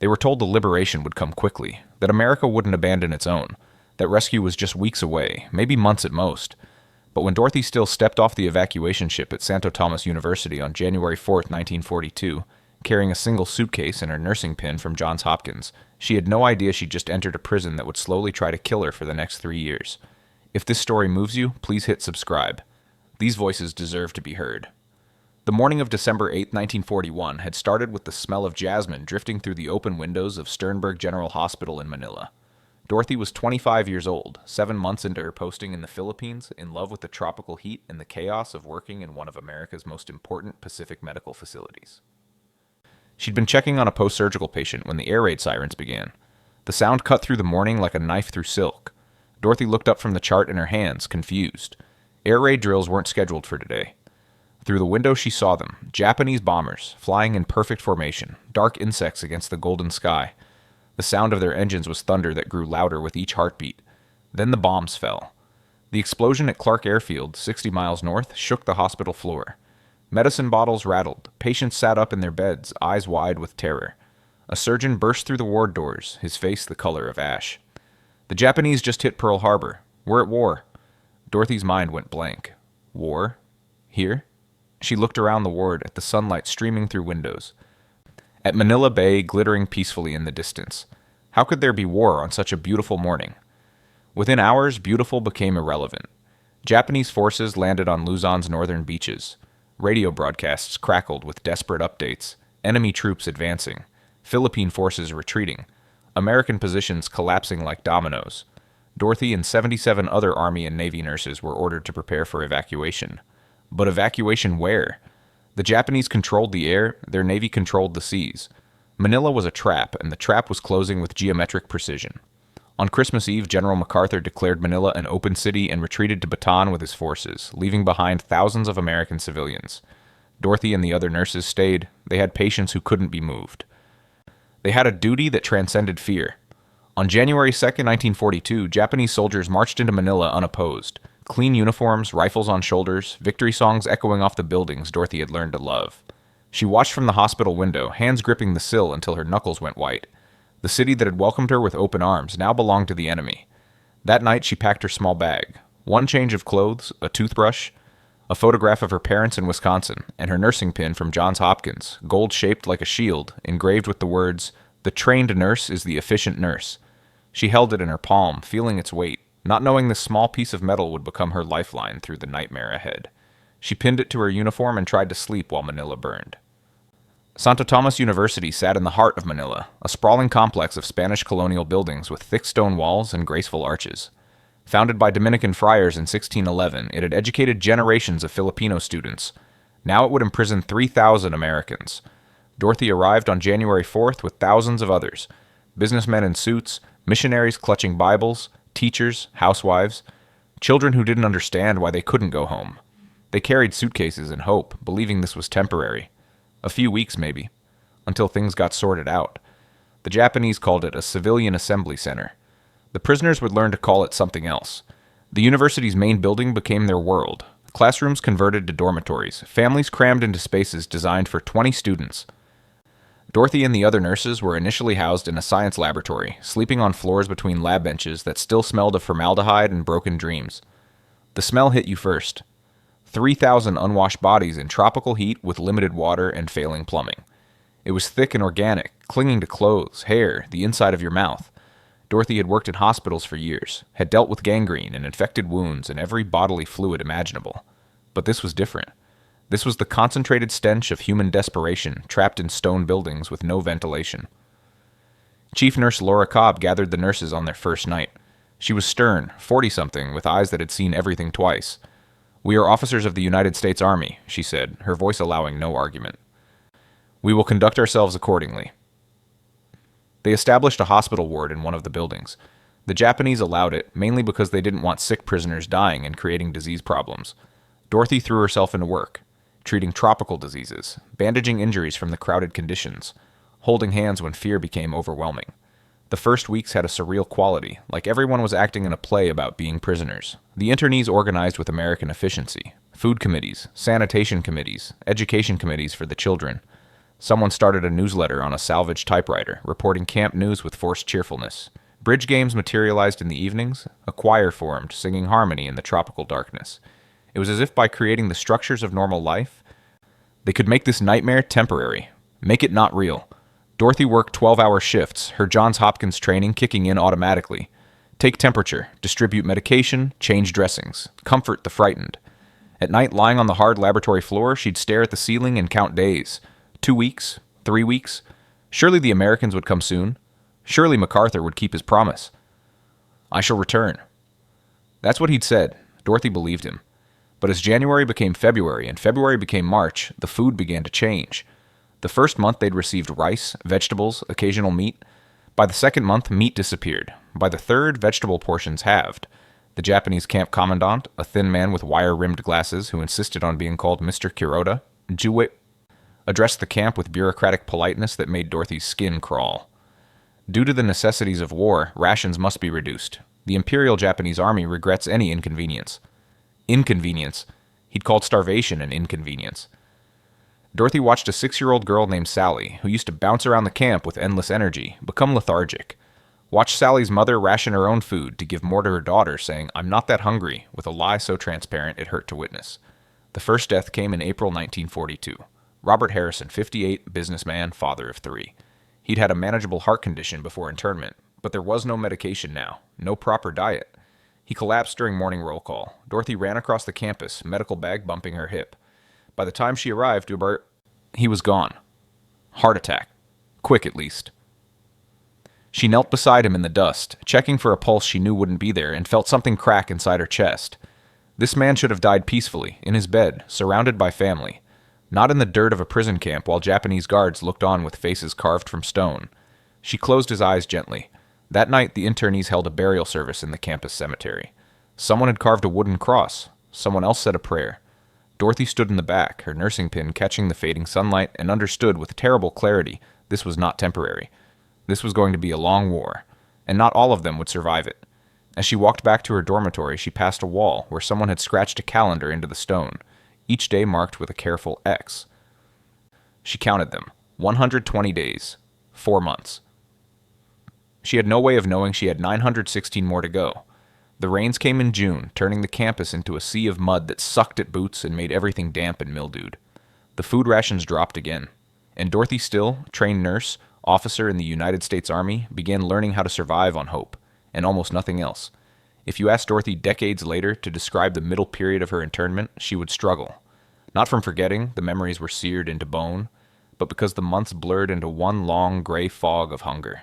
They were told the liberation would come quickly, that America wouldn't abandon its own, that rescue was just weeks away, maybe months at most. But when Dorothy Still stepped off the evacuation ship at Santo Tomas University on January 4th, 1942, carrying a single suitcase and her nursing pin from Johns Hopkins, she had no idea she'd just entered a prison that would slowly try to kill her for the next 3 years. If this story moves you, please hit subscribe. These voices deserve to be heard. The morning of December 8, 1941 had started with the smell of jasmine drifting through the open windows of Sternberg General Hospital in Manila. Dorothy was 25 years old, 7 months into her posting in the Philippines, in love with the tropical heat and the chaos of working in one of America's most important Pacific medical facilities. She'd been checking on a post-surgical patient when the air raid sirens began. The sound cut through the morning like a knife through silk. Dorothy looked up from the chart in her hands, confused. Air raid drills weren't scheduled for today. Through the window she saw them, Japanese bombers, flying in perfect formation, dark insects against the golden sky. The sound of their engines was thunder that grew louder with each heartbeat. Then the bombs fell. The explosion at Clark Airfield, 60 miles north, shook the hospital floor. Medicine bottles rattled. Patients sat up in their beds, eyes wide with terror. A surgeon burst through the ward doors, his face the color of ash. The Japanese just hit Pearl Harbor. We're at war. Dorothy's mind went blank. War? Here? She looked around the ward at the sunlight streaming through windows. At Manila Bay glittering peacefully in the distance. How could there be war on such a beautiful morning? Within hours, beautiful became irrelevant. Japanese forces landed on Luzon's northern beaches. Radio broadcasts crackled with desperate updates. Enemy troops advancing. Philippine forces retreating. American positions collapsing like dominoes. Dorothy and 77 other Army and Navy nurses were ordered to prepare for evacuation. But evacuation where? The Japanese controlled the air, their Navy controlled the seas. Manila was a trap, and the trap was closing with geometric precision. On Christmas Eve, General MacArthur declared Manila an open city and retreated to Bataan with his forces, leaving behind thousands of American civilians. Dorothy and the other nurses stayed. They had patients who couldn't be moved. They had a duty that transcended fear. On January 2nd, 1942, Japanese soldiers marched into Manila unopposed. Clean uniforms, rifles on shoulders, victory songs echoing off the buildings Dorothy had learned to love. She watched from the hospital window, hands gripping the sill until her knuckles went white. The city that had welcomed her with open arms now belonged to the enemy. That night she packed her small bag. One change of clothes, a toothbrush, a photograph of her parents in Wisconsin, and her nursing pin from Johns Hopkins, gold-shaped like a shield, engraved with the words, "The trained nurse is the efficient nurse." She held it in her palm, feeling its weight, not knowing this small piece of metal would become her lifeline through the nightmare ahead. She pinned it to her uniform and tried to sleep while Manila burned. Santo Tomas University sat in the heart of Manila, a sprawling complex of Spanish colonial buildings with thick stone walls and graceful arches. Founded by Dominican friars in 1611, it had educated generations of Filipino students. Now it would imprison 3,000 Americans. Dorothy arrived on January 4th with thousands of others, businessmen in suits, missionaries clutching Bibles, teachers, housewives, children who didn't understand why they couldn't go home. They carried suitcases in hope, believing this was temporary. A few weeks, maybe, until things got sorted out. The Japanese called it a civilian assembly center. The prisoners would learn to call it something else. The university's main building became their world. Classrooms converted to dormitories, families crammed into spaces designed for 20 students. Dorothy and the other nurses were initially housed in a science laboratory, sleeping on floors between lab benches that still smelled of formaldehyde and broken dreams. The smell hit you first. 3,000 unwashed bodies in tropical heat with limited water and failing plumbing. It was thick and organic, clinging to clothes, hair, the inside of your mouth. Dorothy had worked in hospitals for years, had dealt with gangrene and infected wounds and every bodily fluid imaginable. But this was different. This was the concentrated stench of human desperation, trapped in stone buildings with no ventilation. Chief Nurse Laura Cobb gathered the nurses on their first night. She was stern, 40-something, with eyes that had seen everything twice. "We are officers of the United States Army," she said, her voice allowing no argument. "We will conduct ourselves accordingly." They established a hospital ward in one of the buildings. The Japanese allowed it, mainly because they didn't want sick prisoners dying and creating disease problems. Dorothy threw herself into work, treating tropical diseases, bandaging injuries from the crowded conditions, holding hands when fear became overwhelming. The first weeks had a surreal quality, like everyone was acting in a play about being prisoners. The internees organized with American efficiency. Food committees, sanitation committees, education committees for the children. Someone started a newsletter on a salvaged typewriter, reporting camp news with forced cheerfulness. Bridge games materialized in the evenings. A choir formed, singing harmony in the tropical darkness. It was as if by creating the structures of normal life, they could make this nightmare temporary, make it not real. Dorothy worked 12-hour shifts, her Johns Hopkins training kicking in automatically. Take temperature, distribute medication, change dressings, comfort the frightened. At night, lying on the hard laboratory floor, she'd stare at the ceiling and count days. 2 weeks, 3 weeks. Surely the Americans would come soon. Surely MacArthur would keep his promise. I shall return. That's what he'd said. Dorothy believed him. But as January became February and February became March, the food began to change. The first month they'd received rice, vegetables, occasional meat. By the second month, meat disappeared. By the third, vegetable portions halved. The Japanese camp commandant, a thin man with wire-rimmed glasses who insisted on being called Mr. Kuroda, addressed the camp with bureaucratic politeness that made Dorothy's skin crawl. Due to the necessities of war, rations must be reduced. The Imperial Japanese Army regrets any inconvenience. Inconvenience. He'd called starvation an inconvenience. Dorothy watched a 6-year-old girl named Sally, who used to bounce around the camp with endless energy, become lethargic. Watched Sally's mother ration her own food to give more to her daughter, saying, "I'm not that hungry," with a lie so transparent it hurt to witness. The first death came in April 1942. Robert Harrison, 58, businessman, father of 3. He'd had a manageable heart condition before internment, but there was no medication now, no proper diet. He collapsed during morning roll call. Dorothy ran across the campus, medical bag bumping her hip. By the time she arrived, he was gone. Heart attack. Quick, at least. She knelt beside him in the dust, checking for a pulse she knew wouldn't be there, and felt something crack inside her chest. This man should have died peacefully, in his bed, surrounded by family. Not in the dirt of a prison camp while Japanese guards looked on with faces carved from stone. She closed his eyes gently. That night, the internees held a burial service in the campus cemetery. Someone had carved a wooden cross. Someone else said a prayer. Dorothy stood in the back, her nursing pin catching the fading sunlight, and understood with terrible clarity this was not temporary. This was going to be a long war, and not all of them would survive it. As she walked back to her dormitory, she passed a wall where someone had scratched a calendar into the stone, each day marked with a careful X. She counted them. 120 days. 4 months. She had no way of knowing she had 916 more to go. The rains came in June, turning the campus into a sea of mud that sucked at boots and made everything damp and mildewed. The food rations dropped again, and Dorothy Still, trained nurse, officer in the United States Army, began learning how to survive on hope, and almost nothing else. If you asked Dorothy decades later to describe the middle period of her internment, she would struggle. Not from forgetting, the memories were seared into bone, but because the months blurred into one long gray fog of hunger.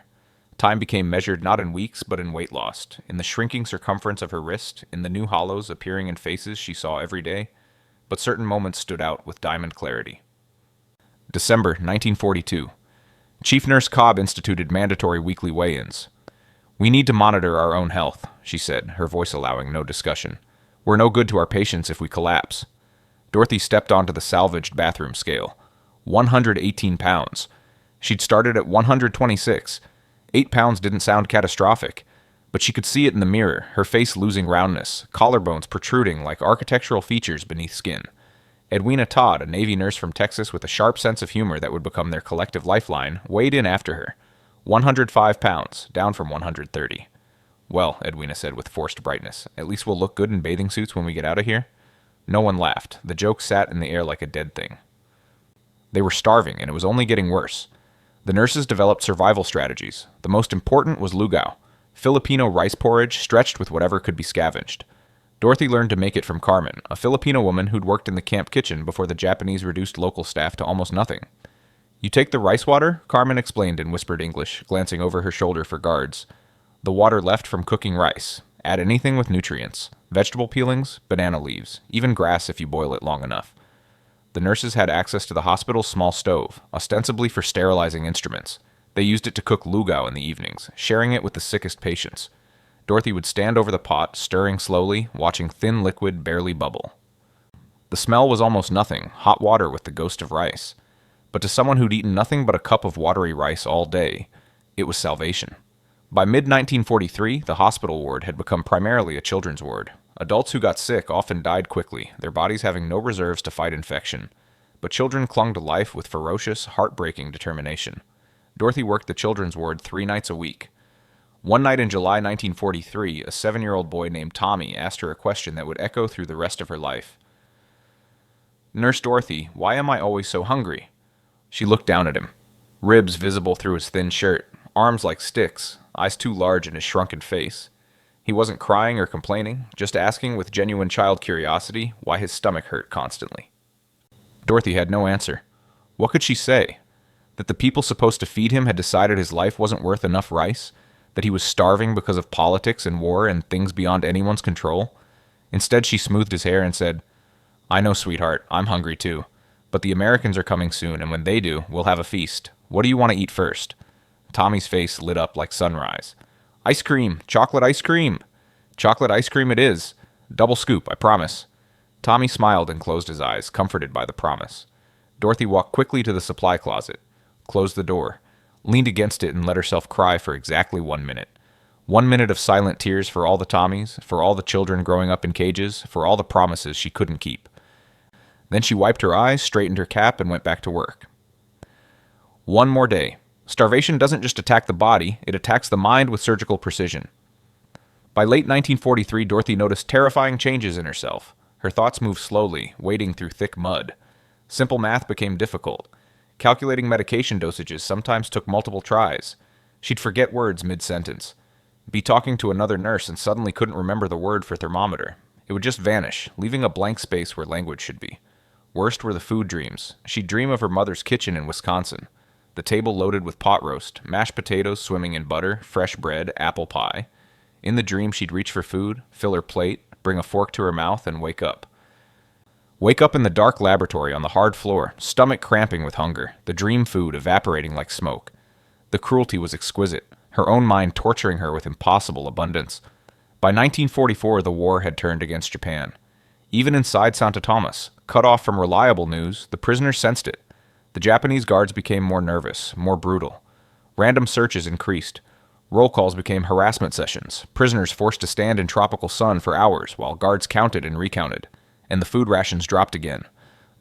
Time became measured not in weeks, but in weight lost, in the shrinking circumference of her wrist, in the new hollows appearing in faces she saw every day, but certain moments stood out with diamond clarity. December 1942. Chief Nurse Cobb instituted mandatory weekly weigh-ins. "We need to monitor our own health," she said, her voice allowing no discussion. "We're no good to our patients if we collapse." Dorothy stepped onto the salvaged bathroom scale. 118 pounds. She'd started at 126. 8 pounds didn't sound catastrophic, but she could see it in the mirror, her face losing roundness, collarbones protruding like architectural features beneath skin. Edwina Todd, a Navy nurse from Texas with a sharp sense of humor that would become their collective lifeline, weighed in after her. 105 pounds, down from 130. "Well," Edwina said with forced brightness, "at least we'll look good in bathing suits when we get out of here." No one laughed. The joke sat in the air like a dead thing. They were starving, and it was only getting worse. The nurses developed survival strategies. The most important was lugao, Filipino rice porridge stretched with whatever could be scavenged. Dorothy learned to make it from Carmen, a Filipino woman who'd worked in the camp kitchen before the Japanese reduced local staff to almost nothing. "You take the rice water," Carmen explained in whispered English, glancing over her shoulder for guards. "The water left from cooking rice. Add anything with nutrients. Vegetable peelings, banana leaves, even grass if you boil it long enough." The nurses had access to the hospital's small stove, ostensibly for sterilizing instruments. They used it to cook lugao in the evenings, sharing it with the sickest patients. Dorothy would stand over the pot, stirring slowly, watching thin liquid barely bubble. The smell was almost nothing, hot water with the ghost of rice. But to someone who'd eaten nothing but a cup of watery rice all day, it was salvation. By mid-1943, the hospital ward had become primarily a children's ward. Adults who got sick often died quickly, their bodies having no reserves to fight infection. but children clung to life with ferocious, heartbreaking determination. Dorothy worked the children's ward 3 nights a week. One night in July 1943, a 7-year-old boy named Tommy asked her a question that would echo through the rest of her life. "Nurse Dorothy, why am I always so hungry?" She looked down at him. Ribs visible through his thin shirt, arms like sticks, eyes too large in his shrunken face. He wasn't crying or complaining, just asking with genuine child curiosity why his stomach hurt constantly. Dorothy had no answer. What could she say? That the people supposed to feed him had decided his life wasn't worth enough rice? That he was starving because of politics and war and things beyond anyone's control? Instead, she smoothed his hair and said, "I know, sweetheart, I'm hungry too. But the Americans are coming soon, and when they do, we'll have a feast. What do you want to eat first?" Tommy's face lit up like sunrise. "Ice cream! Chocolate ice cream! Chocolate ice cream it is! Double scoop, I promise." Tommy smiled and closed his eyes, comforted by the promise. Dorothy walked quickly to the supply closet, closed the door, leaned against it and let herself cry for exactly 1 minute. 1 minute of silent tears for all the Tommies, for all the children growing up in cages, for all the promises she couldn't keep. Then she wiped her eyes, straightened her cap, and went back to work. One more day. Starvation doesn't just attack the body, it attacks the mind with surgical precision. By late 1943, Dorothy noticed terrifying changes in herself. Her thoughts moved slowly, wading through thick mud. Simple math became difficult. Calculating medication dosages sometimes took multiple tries. She'd forget words mid-sentence. Be talking to another nurse and suddenly couldn't remember the word for thermometer. It would just vanish, leaving a blank space where language should be. Worst were the food dreams. She'd dream of her mother's kitchen in Wisconsin. The table loaded with pot roast, mashed potatoes swimming in butter, fresh bread, apple pie. In the dream, she'd reach for food, fill her plate, bring a fork to her mouth, and wake up. Wake up in the dark laboratory on the hard floor, stomach cramping with hunger, the dream food evaporating like smoke. The cruelty was exquisite, her own mind torturing her with impossible abundance. By 1944, the war had turned against Japan. Even inside Santo Tomas, cut off from reliable news, the prisoners sensed it. The Japanese guards became more nervous, more brutal. Random searches increased. Roll calls became harassment sessions, prisoners forced to stand in tropical sun for hours while guards counted and recounted. And the food rations dropped again.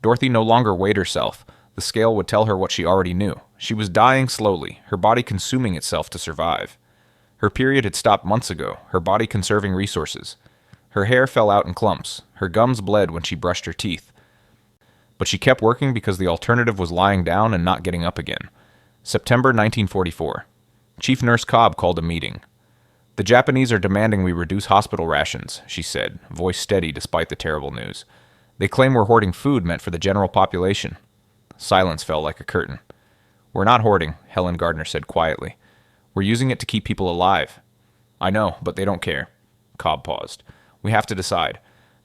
Dorothy no longer weighed herself. The scale would tell her what she already knew. She was dying slowly, her body consuming itself to survive. Her period had stopped months ago, her body conserving resources. Her hair fell out in clumps. Her gums bled when she brushed her teeth. But she kept working because the alternative was lying down and not getting up again. September 1944. Chief Nurse Cobb called a meeting. "The Japanese are demanding we reduce hospital rations," she said, voice steady despite the terrible news. "They claim we're hoarding food meant for the general population." Silence fell like a curtain. "We're not hoarding," Helen Gardner said quietly. "We're using it to keep people alive." "I know, but they don't care." Cobb paused. "We have to decide.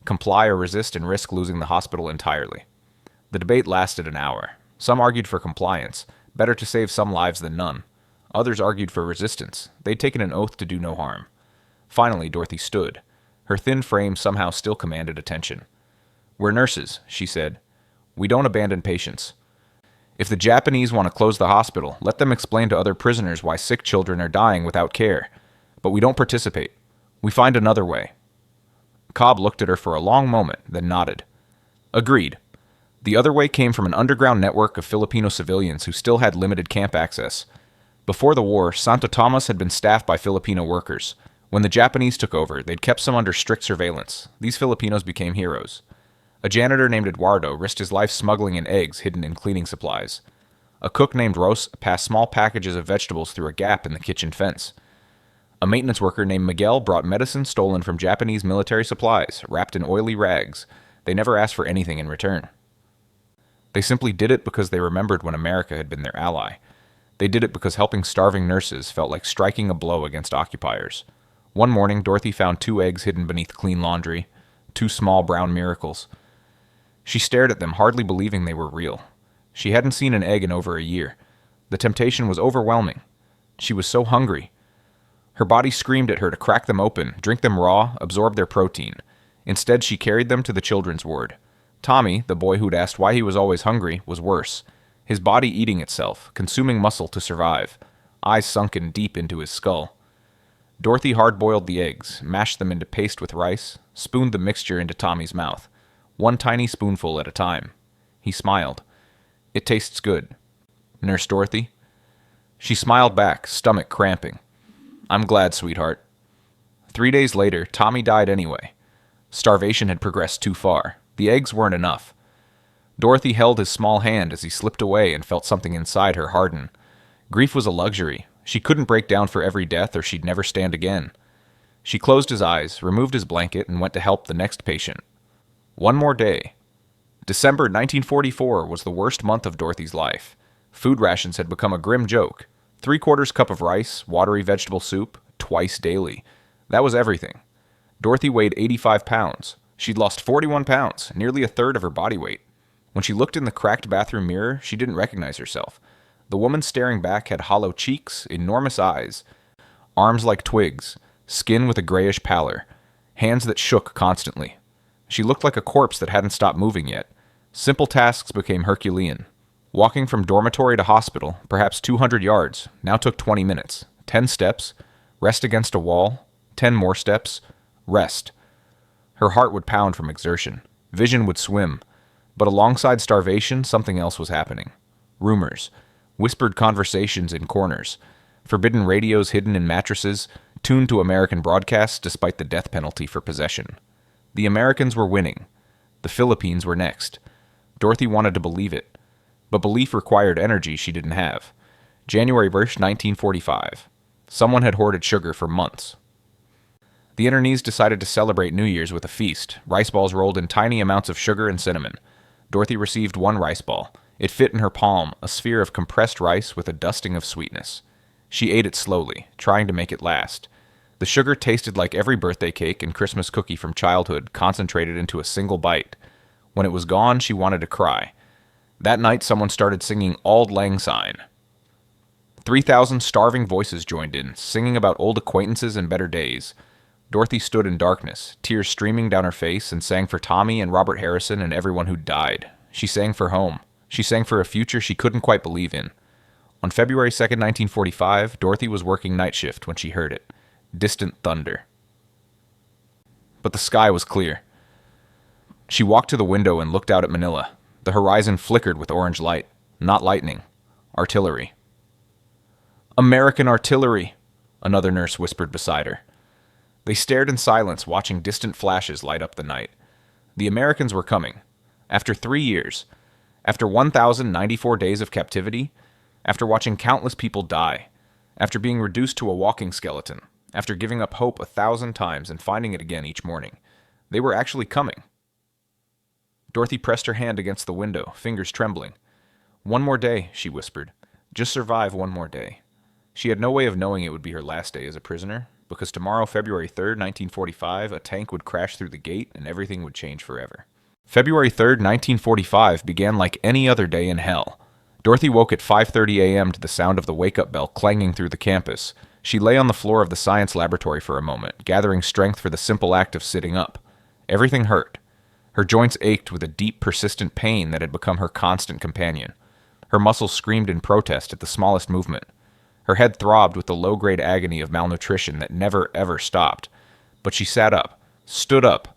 Comply or resist and risk losing the hospital entirely." The debate lasted an hour. Some argued for compliance. Better to save some lives than none. Others argued for resistance. They'd taken an oath to do no harm. Finally, Dorothy stood. Her thin frame somehow still commanded attention. "We're nurses," she said. "We don't abandon patients. If the Japanese want to close the hospital, let them explain to other prisoners why sick children are dying without care. But we don't participate. We find another way." Cobb looked at her for a long moment, then nodded. "Agreed." The other way came from an underground network of Filipino civilians who still had limited camp access. Before the war, Santo Tomas had been staffed by Filipino workers. When the Japanese took over, they'd kept some under strict surveillance. These Filipinos became heroes. A janitor named Eduardo risked his life smuggling in eggs hidden in cleaning supplies. A cook named Ros passed small packages of vegetables through a gap in the kitchen fence. A maintenance worker named Miguel brought medicine stolen from Japanese military supplies, wrapped in oily rags. They never asked for anything in return. They simply did it because they remembered when America had been their ally. They did it because helping starving nurses felt like striking a blow against occupiers. One morning, Dorothy found 2 eggs hidden beneath clean laundry, 2 small brown miracles. She stared at them, hardly believing they were real. She hadn't seen an egg in over a year. The temptation was overwhelming. She was so hungry. Her body screamed at her to crack them open, drink them raw, absorb their protein. Instead, she carried them to the children's ward. Tommy, the boy who'd asked why he was always hungry, was worse. His body eating itself, consuming muscle to survive, eyes sunken deep into his skull. Dorothy hard-boiled the eggs, mashed them into paste with rice, spooned the mixture into Tommy's mouth, 1 tiny spoonful at a time. He smiled. "It tastes good." "Nurse Dorothy?" She smiled back, stomach cramping. "I'm glad, sweetheart." 3 days later, Tommy died anyway. Starvation had progressed too far. The eggs weren't enough. Dorothy held his small hand as he slipped away and felt something inside her harden. Grief was a luxury. She couldn't break down for every death or she'd never stand again. She closed his eyes, removed his blanket, and went to help the next patient. One more day. December 1944 was the worst month of Dorothy's life. Food rations had become a grim joke. 3/4 cup of rice, watery vegetable soup, twice daily. That was everything. Dorothy weighed 85 pounds. She'd lost 41 pounds, nearly a third of her body weight. When she looked in the cracked bathroom mirror, she didn't recognize herself. The woman staring back had hollow cheeks, enormous eyes, arms like twigs, skin with a grayish pallor, hands that shook constantly. She looked like a corpse that hadn't stopped moving yet. Simple tasks became Herculean. Walking from dormitory to hospital, perhaps 200 yards, now took 20 minutes. 10 steps, rest against a wall, 10 more steps, rest. Her heart would pound from exertion. Vision would swim. But alongside starvation, something else was happening. Rumors. Whispered conversations in corners. Forbidden radios hidden in mattresses, tuned to American broadcasts despite the death penalty for possession. The Americans were winning. The Philippines were next. Dorothy wanted to believe it. But belief required energy she didn't have. January 1st, 1945. Someone had hoarded sugar for months. The internees decided to celebrate New Year's with a feast. Rice balls rolled in tiny amounts of sugar and cinnamon. Dorothy received one rice ball. It fit in her palm, a sphere of compressed rice with a dusting of sweetness. She ate it slowly, trying to make it last. The sugar tasted like every birthday cake and Christmas cookie from childhood concentrated into a single bite. When it was gone, she wanted to cry. That night, someone started singing Auld Lang Syne. 3,000 starving voices joined in, singing about old acquaintances and better days. Dorothy stood in darkness, tears streaming down her face, and sang for Tommy and Robert Harrison and everyone who died. She sang for home. She sang for a future she couldn't quite believe in. On February 2nd, 1945, Dorothy was working night shift when she heard it. Distant thunder. But the sky was clear. She walked to the window and looked out at Manila. The horizon flickered with orange light. Not lightning. Artillery. "American artillery," another nurse whispered beside her. They stared in silence, watching distant flashes light up the night. The Americans were coming. After 3 years. After 1,094 days of captivity. After watching countless people die. After being reduced to a walking skeleton. After giving up hope 1,000 times and finding it again each morning. They were actually coming. Dorothy pressed her hand against the window, fingers trembling. "One more day," she whispered. "Just survive one more day." She had no way of knowing it would be her last day as a prisoner, because tomorrow, February 3rd, 1945, a tank would crash through the gate and everything would change forever. February 3rd, 1945 began like any other day in hell. Dorothy woke at 5:30 a.m. to the sound of the wake-up bell clanging through the campus. She lay on the floor of the science laboratory for a moment, gathering strength for the simple act of sitting up. Everything hurt. Her joints ached with a deep, persistent pain that had become her constant companion. Her muscles screamed in protest at the smallest movement. Her head throbbed with the low-grade agony of malnutrition that never, ever stopped. But she sat up, stood up,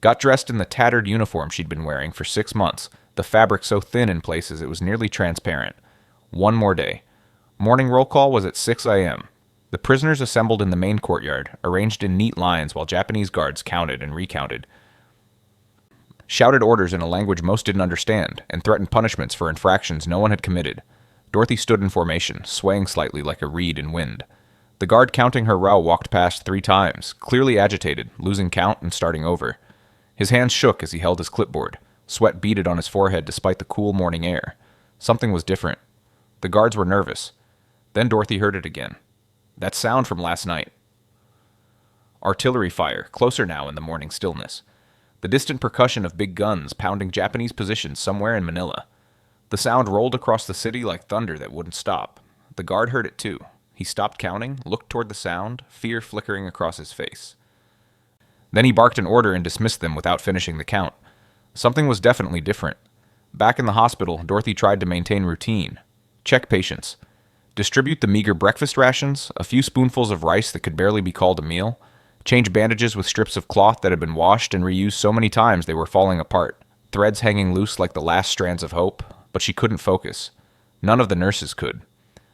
got dressed in the tattered uniform she'd been wearing for 6 months, the fabric so thin in places it was nearly transparent. One more day. Morning roll call was at 6 a.m. The prisoners assembled in the main courtyard, arranged in neat lines while Japanese guards counted and recounted. Shouted orders in a language most didn't understand, and threatened punishments for infractions no one had committed. Dorothy stood in formation, swaying slightly like a reed in wind. The guard counting her row walked past 3 times, clearly agitated, losing count and starting over. His hands shook as he held his clipboard. Sweat beaded on his forehead despite the cool morning air. Something was different. The guards were nervous. Then Dorothy heard it again. That sound from last night. Artillery fire, closer now in the morning stillness. The distant percussion of big guns pounding Japanese positions somewhere in Manila. The sound rolled across the city like thunder that wouldn't stop. The guard heard it too. He stopped counting, looked toward the sound, fear flickering across his face. Then he barked an order and dismissed them without finishing the count. Something was definitely different. Back in the hospital, Dorothy tried to maintain routine. Check patients. Distribute the meager breakfast rations, a few spoonfuls of rice that could barely be called a meal. Change bandages with strips of cloth that had been washed and reused so many times they were falling apart. threads hanging loose like the last strands of hope, but she couldn't focus. None of the nurses could.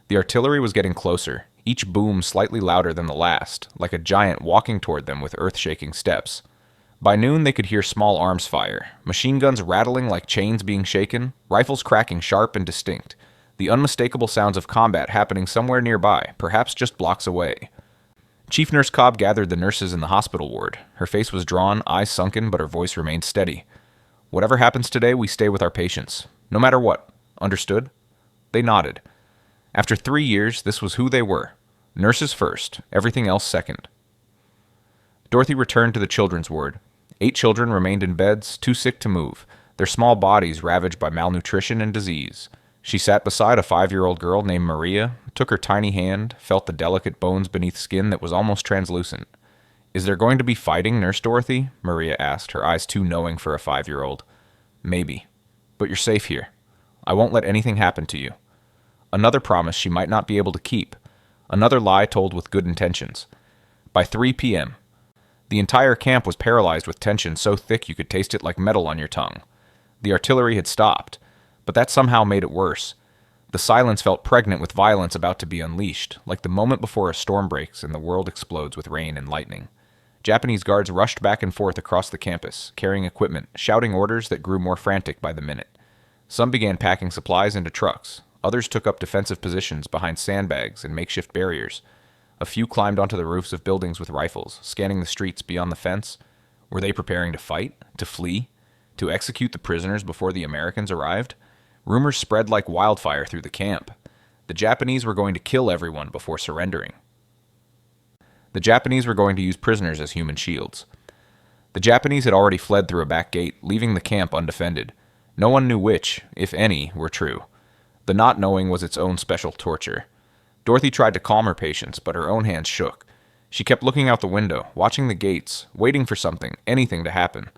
The artillery was getting closer, each boom slightly louder than the last, like a giant walking toward them with earth-shaking steps. By noon, they could hear small arms fire, machine guns rattling like chains being shaken, rifles cracking sharp and distinct, the unmistakable sounds of combat happening somewhere nearby, perhaps just blocks away. Chief Nurse Cobb gathered the nurses in the hospital ward. Her face was drawn, eyes sunken, but her voice remained steady. "Whatever happens today, we stay with our patients. No matter what. Understood?" They nodded. After 3 years, this was who they were. Nurses first, everything else second. Dorothy returned to the children's ward. 8 children remained in beds, too sick to move, their small bodies ravaged by malnutrition and disease. She sat beside a 5-year-old girl named Maria, took her tiny hand, felt the delicate bones beneath skin that was almost translucent. "Is there going to be fighting, Nurse Dorothy?" Maria asked, her eyes too knowing for a 5-year-old. "Maybe. But you're safe here. I won't let anything happen to you." Another promise she might not be able to keep. Another lie told with good intentions. By 3 p.m., the entire camp was paralyzed with tension so thick you could taste it like metal on your tongue. The artillery had stopped, but that somehow made it worse. The silence felt pregnant with violence about to be unleashed, like the moment before a storm breaks and the world explodes with rain and lightning. Japanese guards rushed back and forth across the campus, carrying equipment, shouting orders that grew more frantic by the minute. Some began packing supplies into trucks. Others took up defensive positions behind sandbags and makeshift barriers. A few climbed onto the roofs of buildings with rifles, scanning the streets beyond the fence. Were they preparing to fight? To flee? To execute the prisoners before the Americans arrived? Rumors spread like wildfire through the camp. The Japanese were going to kill everyone before surrendering. The Japanese were going to use prisoners as human shields. The Japanese had already fled through a back gate, leaving the camp undefended. No one knew which, if any, were true. The not knowing was its own special torture. Dorothy tried to calm her patients, but her own hands shook. She kept looking out the window, watching the gates, waiting for something, anything to happen.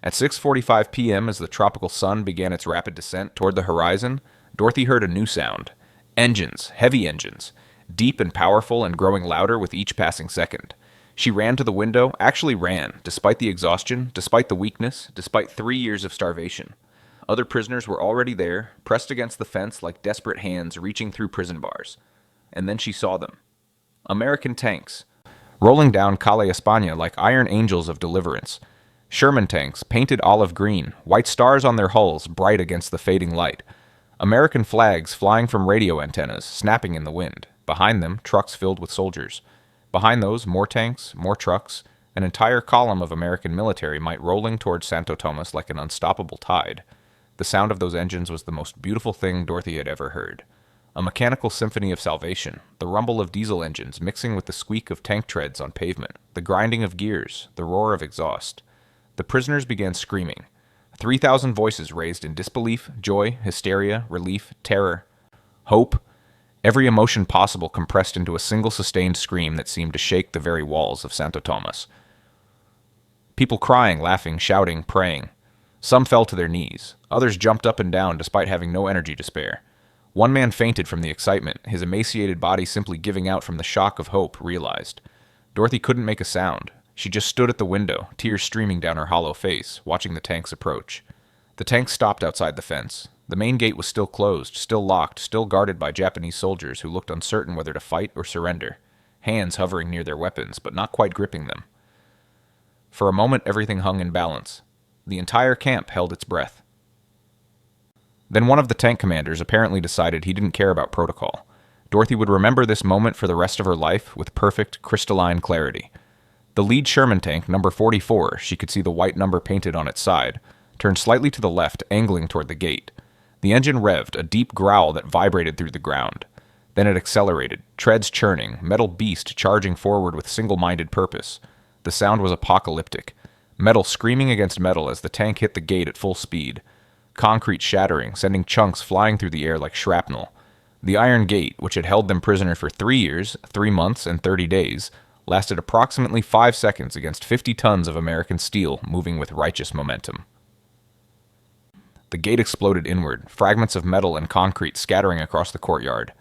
At 6:45 p.m., as the tropical sun began its rapid descent toward the horizon, Dorothy heard a new sound. Engines, heavy engines, deep and powerful and growing louder with each passing second. She ran to the window, actually ran, despite the exhaustion, despite the weakness, despite 3 years of starvation. Other prisoners were already there, pressed against the fence like desperate hands reaching through prison bars. And then she saw them. American tanks, rolling down Calle España like iron angels of deliverance. Sherman tanks, painted olive green, white stars on their hulls bright against the fading light. American flags flying from radio antennas, snapping in the wind. Behind them, trucks filled with soldiers. Behind those, more tanks, more trucks, an entire column of American military might rolling towards Santo Tomas like an unstoppable tide. The sound of those engines was the most beautiful thing Dorothy had ever heard. A mechanical symphony of salvation, the rumble of diesel engines mixing with the squeak of tank treads on pavement, the grinding of gears, the roar of exhaust. The prisoners began screaming. 3,000 voices raised in disbelief, joy, hysteria, relief, terror, hope, every emotion possible compressed into a single sustained scream that seemed to shake the very walls of Santo Tomas. People crying, laughing, shouting, praying. Some fell to their knees. Others jumped up and down despite having no energy to spare. One man fainted from the excitement, his emaciated body simply giving out from the shock of hope realized. Dorothy couldn't make a sound. She just stood at the window, tears streaming down her hollow face, watching the tanks approach. The tanks stopped outside the fence. The main gate was still closed, still locked, still guarded by Japanese soldiers who looked uncertain whether to fight or surrender, hands hovering near their weapons, but not quite gripping them. For a moment, everything hung in balance. The entire camp held its breath. Then one of the tank commanders apparently decided he didn't care about protocol. Dorothy would remember this moment for the rest of her life with perfect, crystalline clarity. The lead Sherman tank, number 44, she could see the white number painted on its side, turned slightly to the left, angling toward the gate. The engine revved, a deep growl that vibrated through the ground. Then it accelerated, treads churning, metal beast charging forward with single-minded purpose. The sound was apocalyptic. Metal screaming against metal as the tank hit the gate at full speed. Concrete shattering, sending chunks flying through the air like shrapnel. The iron gate, which had held them prisoner for 3 years, 3 months, and 30 days, lasted approximately 5 seconds against 50 tons of American steel moving with righteous momentum. The gate exploded inward, fragments of metal and concrete scattering across the courtyard.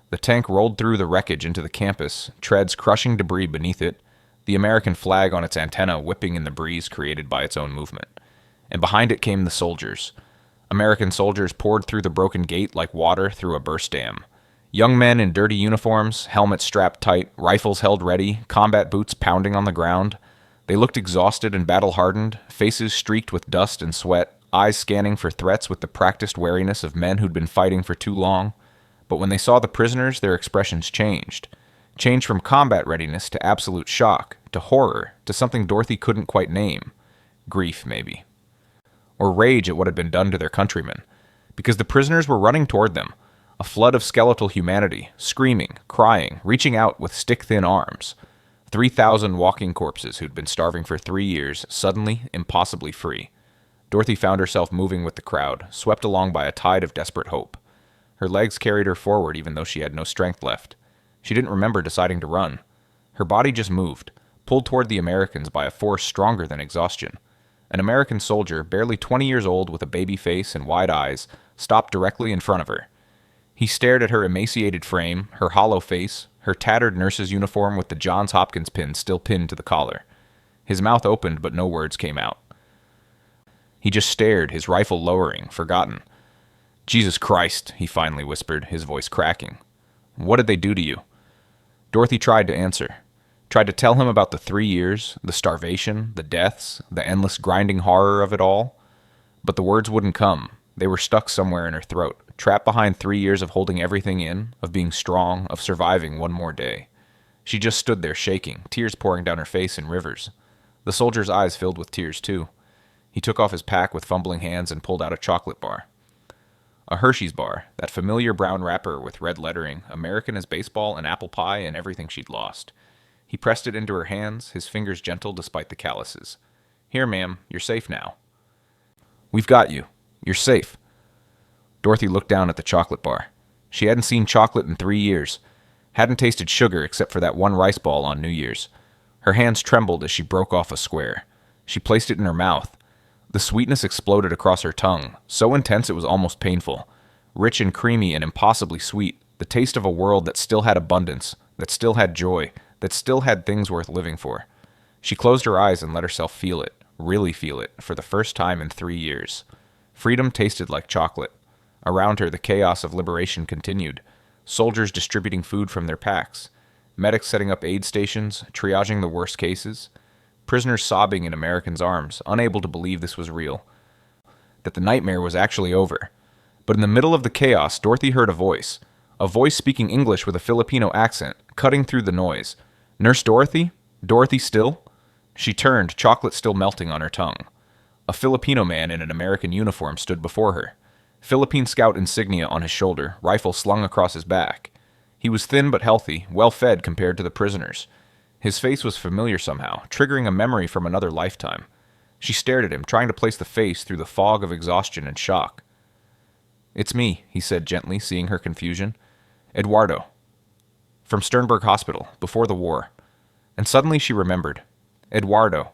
The tank rolled through the wreckage into the campus, treads crushing debris beneath it, the American flag on its antenna whipping in the breeze created by its own movement. and behind it came the soldiers. American soldiers poured through the broken gate like water through a burst dam. Young men in dirty uniforms, helmets strapped tight, rifles held ready, combat boots pounding on the ground. They looked exhausted and battle-hardened, faces streaked with dust and sweat, eyes scanning for threats with the practiced wariness of men who'd been fighting for too long. But when they saw the prisoners, their expressions changed. Changed from combat readiness to absolute shock, to horror, to something Dorothy couldn't quite name. Grief, maybe. Or rage at what had been done to their countrymen. Because the prisoners were running toward them, a flood of skeletal humanity, screaming, crying, reaching out with stick-thin arms. 3,000 walking corpses who'd been starving for 3 years, suddenly, impossibly free. Dorothy found herself moving with the crowd, swept along by a tide of desperate hope. Her legs carried her forward even though she had no strength left. She didn't remember deciding to run. Her body just moved, pulled toward the Americans by a force stronger than exhaustion. An American soldier, barely 20 years old with a baby face and wide eyes, stopped directly in front of her. He stared at her emaciated frame, her hollow face, her tattered nurse's uniform with the Johns Hopkins pin still pinned to the collar. His mouth opened, but no words came out. He just stared, his rifle lowering, forgotten. "Jesus Christ," he finally whispered, his voice cracking. "What did they do to you?" Dorothy tried to answer. Tried to tell him about the 3 years, the starvation, the deaths, the endless grinding horror of it all. But the words wouldn't come. They were stuck somewhere in her throat, trapped behind 3 years of holding everything in, of being strong, of surviving one more day. She just stood there shaking, tears pouring down her face in rivers. The soldier's eyes filled with tears, too. He took off his pack with fumbling hands and pulled out a chocolate bar. A Hershey's bar, that familiar brown wrapper with red lettering, American as baseball and apple pie and everything she'd lost. He pressed it into her hands, his fingers gentle despite the calluses. "Here, ma'am, you're safe now." "We've got you. You're safe." Dorothy looked down at the chocolate bar. She hadn't seen chocolate in 3 years. Hadn't tasted sugar except for that one rice ball on New Year's. Her hands trembled as she broke off a square. She placed it in her mouth. The sweetness exploded across her tongue, so intense it was almost painful. Rich and creamy and impossibly sweet, the taste of a world that still had abundance, that still had joy, that still had things worth living for. She closed her eyes and let herself feel it, really feel it, for the first time in 3 years. Freedom tasted like chocolate. Around her, the chaos of liberation continued. Soldiers distributing food from their packs. Medics setting up aid stations, triaging the worst cases. Prisoners sobbing in Americans' arms, unable to believe this was real. That the nightmare was actually over. But in the middle of the chaos, Dorothy heard a voice speaking English with a Filipino accent, cutting through the noise. "Nurse Dorothy? Dorothy still?" She turned, chocolate still melting on her tongue. A Filipino man in an American uniform stood before her. Philippine Scout insignia on his shoulder, rifle slung across his back. He was thin but healthy, well-fed compared to the prisoners. His face was familiar somehow, triggering a memory from another lifetime. She stared at him, trying to place the face through the fog of exhaustion and shock. "It's me," he said gently, seeing her confusion. "Eduardo. From Sternberg Hospital, before the war." And suddenly she remembered. Eduardo.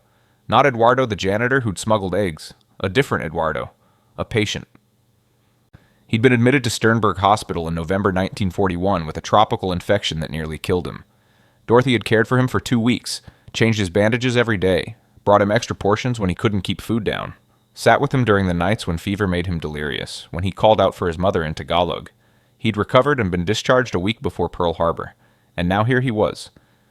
Not Eduardo the janitor who'd smuggled eggs. A different Eduardo. A patient. He'd been admitted to Sternberg Hospital in November 1941 with a tropical infection that nearly killed him. Dorothy had cared for him for 2 weeks, changed his bandages every day, brought him extra portions when he couldn't keep food down, sat with him during the nights when fever made him delirious, when he called out for his mother in Tagalog. He'd recovered and been discharged a week before Pearl Harbor, and now here he was,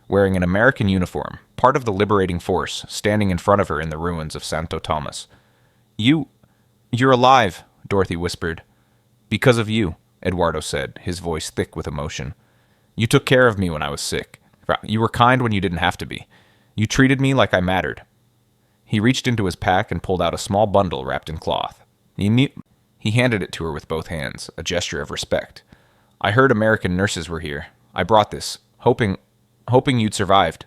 wearing an American uniform, part of the liberating force, standing in front of her in the ruins of Santo Tomas. You're alive," Dorothy whispered. "Because of you," Eduardo said, his voice thick with emotion. "You took care of me when I was sick. You were kind when you didn't have to be. You treated me like I mattered." He reached into his pack and pulled out a small bundle wrapped in cloth. He handed it to her with both hands, a gesture of respect. "I heard American nurses were here. I brought this, hoping you'd survived."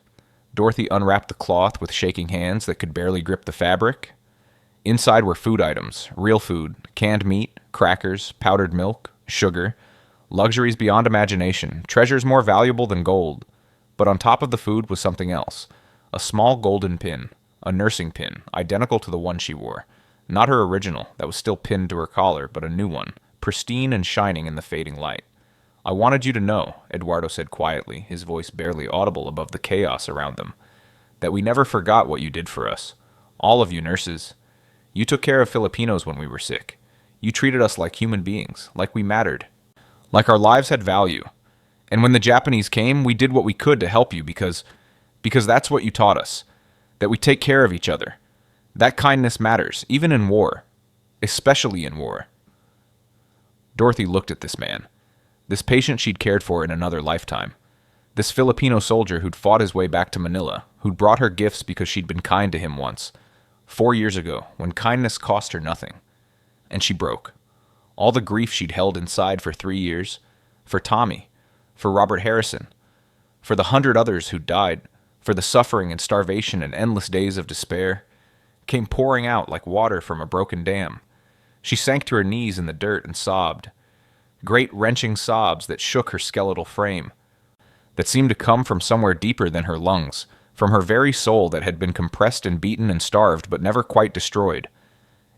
Dorothy unwrapped the cloth with shaking hands that could barely grip the fabric. Inside were food items, real food, canned meat, crackers, powdered milk, sugar, luxuries beyond imagination, treasures more valuable than gold. But on top of the food was something else, a small golden pin, a nursing pin, identical to the one she wore. Not her original, that was still pinned to her collar, but a new one, pristine and shining in the fading light. "I wanted you to know," Eduardo said quietly, his voice barely audible above the chaos around them, "that we never forgot what you did for us. All of you nurses. You took care of Filipinos when we were sick. You treated us like human beings, like we mattered, like our lives had value. And when the Japanese came, we did what we could to help you because that's what you taught us, that we take care of each other. That kindness matters, even in war, especially in war. Dorothy looked at this man, this patient she'd cared for in another lifetime, this Filipino soldier who'd fought his way back to Manila, who'd brought her gifts because she'd been kind to him once, 4 years ago, when kindness cost her nothing. And she broke. All the grief she'd held inside for 3 years, for Tommy, for Robert Harrison, for the 100 others who'd died, for the suffering and starvation and endless days of despair, came pouring out like water from a broken dam. She sank to her knees in the dirt and sobbed. Great wrenching sobs that shook her skeletal frame, that seemed to come from somewhere deeper than her lungs, from her very soul that had been compressed and beaten and starved but never quite destroyed.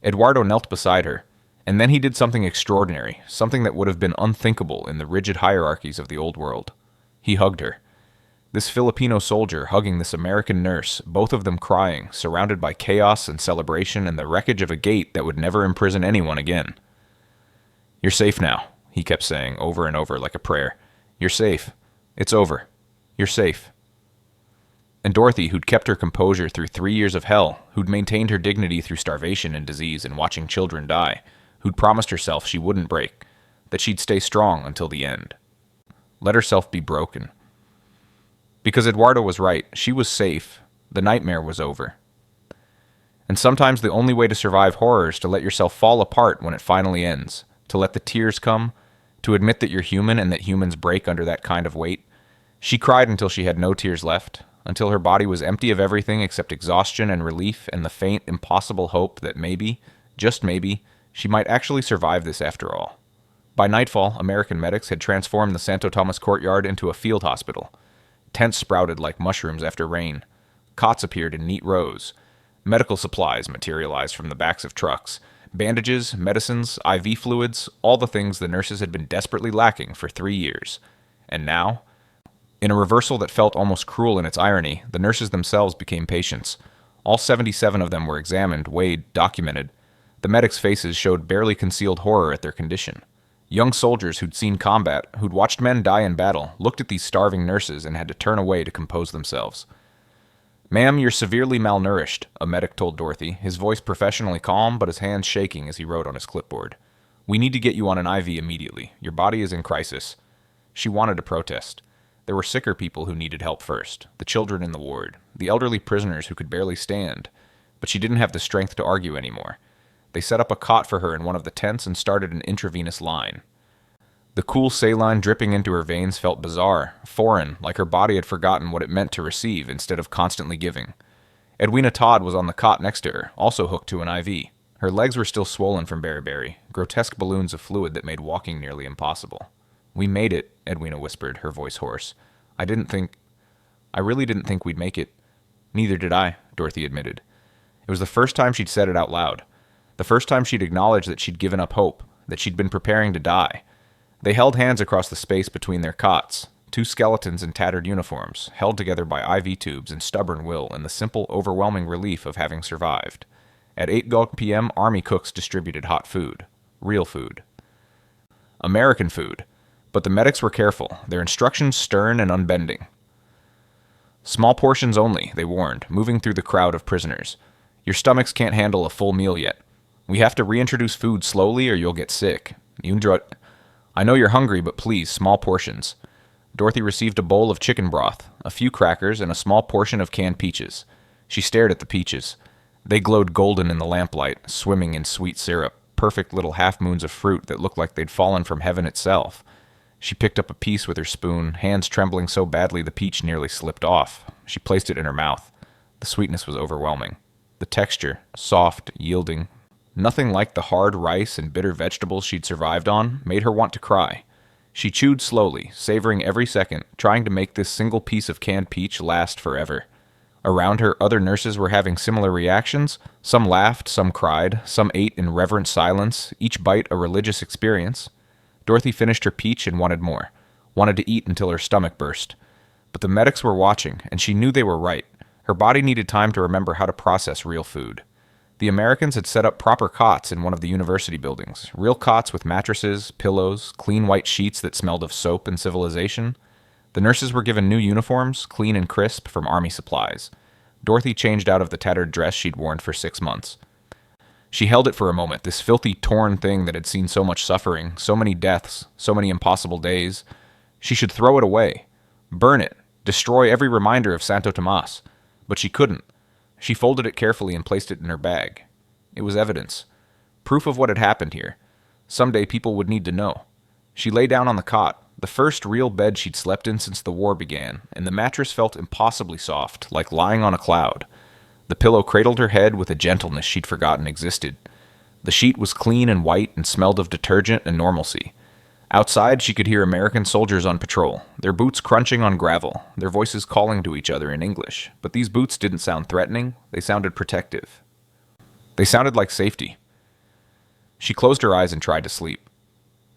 Eduardo knelt beside her, and then he did something extraordinary, something that would have been unthinkable in the rigid hierarchies of the old world. He hugged her. This Filipino soldier hugging this American nurse, both of them crying, surrounded by chaos and celebration and the wreckage of a gate that would never imprison anyone again. "You're safe now," he kept saying over and over like a prayer. "You're safe. It's over. You're safe." And Dorothy, who'd kept her composure through 3 years of hell, who'd maintained her dignity through starvation and disease and watching children die, who'd promised herself she wouldn't break, that she'd stay strong until the end. Let herself be broken. Because Eduardo was right, she was safe, the nightmare was over. And sometimes the only way to survive horror is to let yourself fall apart when it finally ends, to let the tears come, to admit that you're human and that humans break under that kind of weight. She cried until she had no tears left, until her body was empty of everything except exhaustion and relief and the faint, impossible hope that maybe, just maybe, she might actually survive this after all. By nightfall, American medics had transformed the Santo Tomas courtyard into a field hospital. Tents sprouted like mushrooms after rain. Cots appeared in neat rows. Medical supplies materialized from the backs of trucks. Bandages, medicines, IV fluids, all the things the nurses had been desperately lacking for 3 years. And now, in a reversal that felt almost cruel in its irony, the nurses themselves became patients. All 77 of them were examined, weighed, documented. The medics' faces showed barely concealed horror at their condition. Young soldiers who'd seen combat, who'd watched men die in battle, looked at these starving nurses and had to turn away to compose themselves. "Ma'am, you're severely malnourished," a medic told Dorothy, his voice professionally calm but his hands shaking as he wrote on his clipboard. "We need to get you on an IV immediately. Your body is in crisis." She wanted to protest. There were sicker people who needed help first, the children in the ward, the elderly prisoners who could barely stand, but she didn't have the strength to argue anymore. They set up a cot for her in one of the tents and started an intravenous line. The cool saline dripping into her veins felt bizarre, foreign, like her body had forgotten what it meant to receive instead of constantly giving. Edwina Todd was on the cot next to her, also hooked to an IV. Her legs were still swollen from beriberi, grotesque balloons of fluid that made walking nearly impossible. "We made it," Edwina whispered, her voice hoarse. I really didn't think we'd make it." "Neither did I," Dorothy admitted. It was the first time she'd said it out loud. The first time she'd acknowledged that she'd given up hope, that she'd been preparing to die. They held hands across the space between their cots, two skeletons in tattered uniforms, held together by IV tubes and stubborn will and the simple, overwhelming relief of having survived. At 8 p.m., Army cooks distributed hot food. Real food. American food. But the medics were careful, their instructions stern and unbending. "Small portions only," they warned, moving through the crowd of prisoners. "Your stomachs can't handle a full meal yet. We have to reintroduce food slowly or you'll get sick. I know you're hungry, but please, small portions." Dorothy received a bowl of chicken broth, a few crackers, and a small portion of canned peaches. She stared at the peaches. They glowed golden in the lamplight, swimming in sweet syrup, perfect little half-moons of fruit that looked like they'd fallen from heaven itself. She picked up a piece with her spoon, hands trembling so badly the peach nearly slipped off. She placed it in her mouth. The sweetness was overwhelming. The texture, soft, yielding, nothing like the hard rice and bitter vegetables she'd survived on, made her want to cry. She chewed slowly, savoring every second, trying to make this single piece of canned peach last forever. Around her, other nurses were having similar reactions. Some laughed, some cried, some ate in reverent silence, each bite a religious experience. Dorothy finished her peach and wanted more, wanted to eat until her stomach burst. But the medics were watching, and she knew they were right. Her body needed time to remember how to process real food. The Americans had set up proper cots in one of the university buildings, real cots with mattresses, pillows, clean white sheets that smelled of soap and civilization. The nurses were given new uniforms, clean and crisp, from army supplies. Dorothy changed out of the tattered dress she'd worn for 6 months. She held it for a moment, this filthy, torn thing that had seen so much suffering, so many deaths, so many impossible days. She should throw it away, burn it, destroy every reminder of Santo Tomas. But she couldn't. She folded it carefully and placed it in her bag. It was evidence. Proof of what had happened here. Someday people would need to know. She lay down on the cot, the first real bed she'd slept in since the war began, and the mattress felt impossibly soft, like lying on a cloud. The pillow cradled her head with a gentleness she'd forgotten existed. The sheet was clean and white and smelled of detergent and normalcy. Outside, she could hear American soldiers on patrol, their boots crunching on gravel, their voices calling to each other in English. But these boots didn't sound threatening, they sounded protective. They sounded like safety. She closed her eyes and tried to sleep.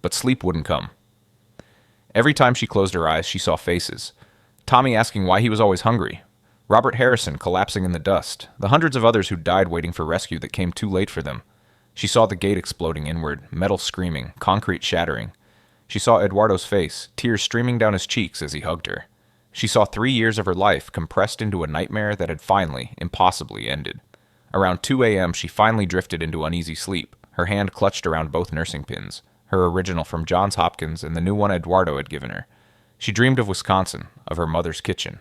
But sleep wouldn't come. Every time she closed her eyes, she saw faces. Tommy asking why he was always hungry. Robert Harrison collapsing in the dust. The hundreds of others who died waiting for rescue that came too late for them. She saw the gate exploding inward, metal screaming, concrete shattering. She saw Eduardo's face, tears streaming down his cheeks as he hugged her. She saw 3 years of her life compressed into a nightmare that had finally, impossibly ended. Around 2 a.m., she finally drifted into uneasy sleep, her hand clutched around both nursing pins, her original from Johns Hopkins and the new one Eduardo had given her. She dreamed of Wisconsin, of her mother's kitchen.